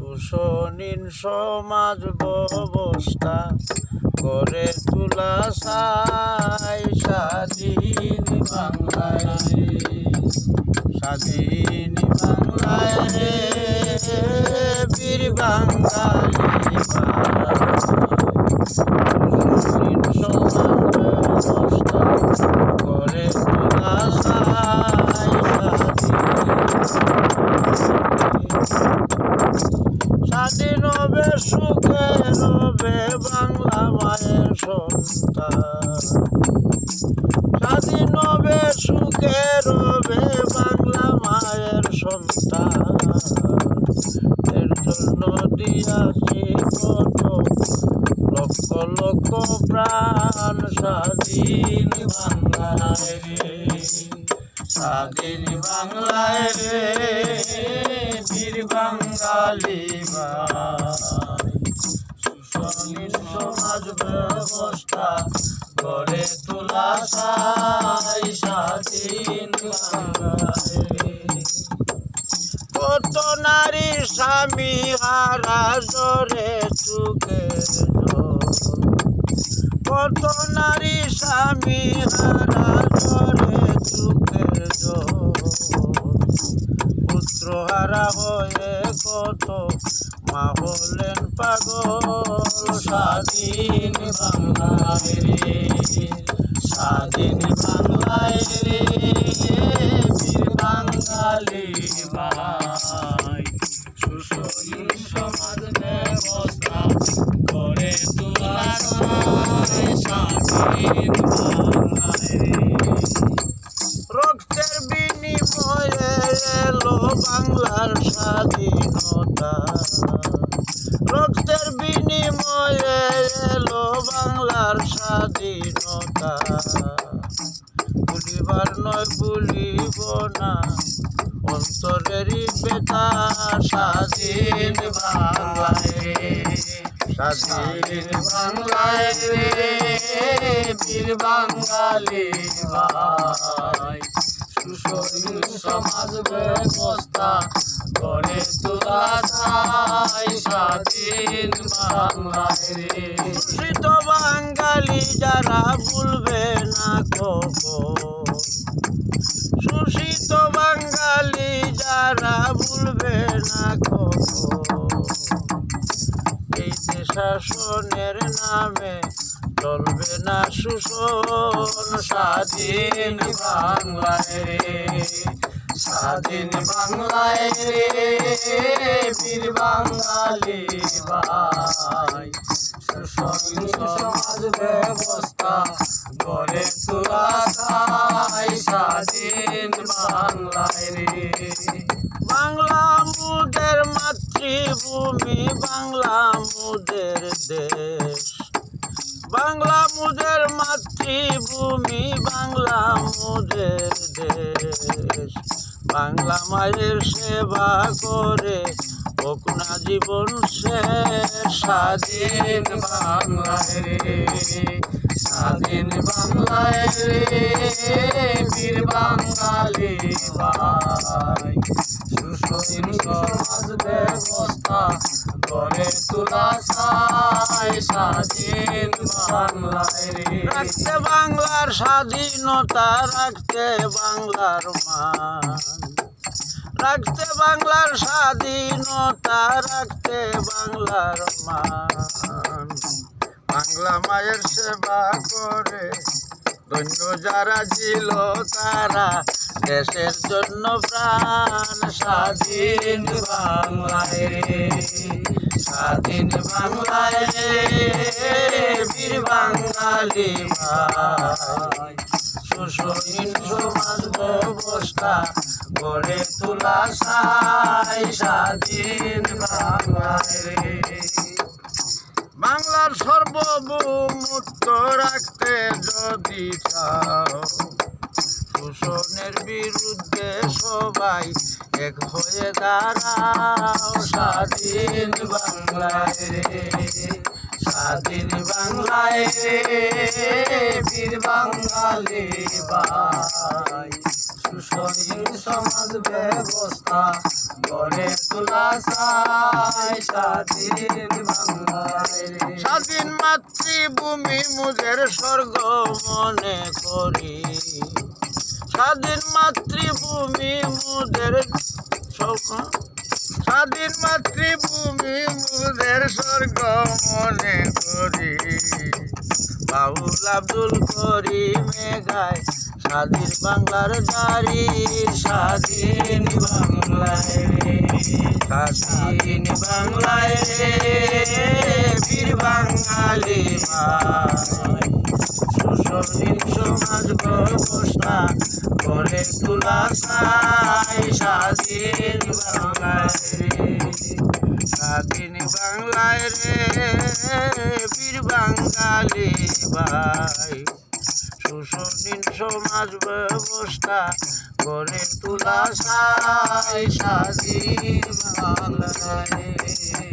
শোষণহীন সমাজ ব্যবস্থা করে তোলা চাই স্বাধীন বাংলায়, স্বাধীন বাংলায় রে বীর বাঙালি শোষণহীন সমাজ ব্যবস্থা করে তোলা চাই স্বাধীন হবে সুখে রবে বাংলা মায়ের সন্তান, স্বাধীন হবে সুখে রবে বাংলা মায়ের সন্তান। এর জন্য দিয়াছি কত লক্ষ লক্ষ প্রাণ স্বাধীন বাংলায় রে, স্বাধীন বাংলায় রে বীর বাঙালি শোষণহীন সমাজ ব্যবস্থা গড়ে তোলা চাই স্বাধীন বাংলায়। কত নারী স্বামী হারা জরে চুকের জল, কত নারী স্বামী হারা জরে চুকের জল, পুত্র হারা হয়ে কত মা হলেন পাগল স্বাধীন বাংলায় রে, স্বাধীন বাংলায় রে বীর বাঙালি ভাই শোষণহীন সমাজ ব্যবস্থা করে তোলা চাই স্বাধীন বাংলায় রে। রক্তের বিনিময়ে এলো বাংলার স্বাধীনতা, রক্তের বিনিময়ে এলো বাংলার স্বাধীনতা। ভুলিবার নয় ভুলিব না অন্তরেরই বেতা স্বাধীন বাংলায় রে, স্বাধীন বাংলায় রে বীর বাঙালি ভাই শোষণহীন সমাজ ব্যবস্থা গড়ে তোলা চাই স্বাধীন বাংলায় রে। শোষিত বাঙালি যারা ভুলবে না কখন, শোষিত বাঙালি যারা ভুলবে না কখন, এই শাসনের নামে চলবে না শোষণ স্বাধীন বাংলায় রে, স্বাধীন বাংলায় রে বীর বাঙালি ভাই শোষণহীন সমাজ ব্যবস্থা গড়ে তোলা চাই স্বাধীন বাংলায় রে। বাংলা মুদের মাতৃভূমি, বাংলা মুদের দেশ, বাংলা মুদের মাতৃভূমি, বাংলা মুদের দেশ। বাংলা মায়ের সেবা করে হোক না জীবন শেষ স্বাধীন বাংলায় রে, স্বাধীন বাংলায় রে বীর বাঙালি ভাই শোষণহীন সমাজ ব্যবস্থা গড়ে তোলা চাই স্বাধীন বাংলায় রে। রাখতে বাংলার স্বাধীনতা, রাখতে বাংলার মান, রাখতে বাংলার স্বাধীনতা, রাখতে বাংলার মান। বাংলা মায়ের সেবা করে ধন্য যারা ছিল তারা দেশের জন্য প্রাণ স্বাধীন বাংলায় রে, স্বাধীন বাংলায় রে বীর বাঙালি ভাই শোষণহীন সমাজ ব্যবস্থা গড়ে তোলা চাই স্বাধীন বাংলায় রে। বাংলার সার্বভৌমত্ব রাখতে যদি চাও, শোষণের বিরুদ্ধে সবাই এক হয়ে দাঁড়াও স্বাধীন বাংলায় রে, স্বাধীন বাংলায় রে বীর বাঙালি ভাই শোষণহীন সমাজ ব্যবস্থা গড়ে তোলা চাই বাংলায় স্বাধীন বাংলায় রে। স্বাধীন মাতৃভূমি মুজের স্বর্গ মনে করি, স্বাধীন মাতৃভূমি মুজের স্বাধীন মাতৃভূমি মুজের স্বর্গ মনে করি। বাউল আব্দুল করিমে গায় স্বাধীন বাংলার দাড়ি, স্বাধীন বাংলায় রে, স্বাধীন বাংলায় রে, বীর বাঙালি ভাই শোষণহীন সমাজ ব্যবস্থা করে তোলা চাই, স্বাধীন বাংলায় রে, স্বাধীন বাংলায় রে, বীর বাঙালি ভাই শোষণহীন সমাজ ব্যবস্থা করে তোলা চাই, স্বাধীন বাংলায় রে।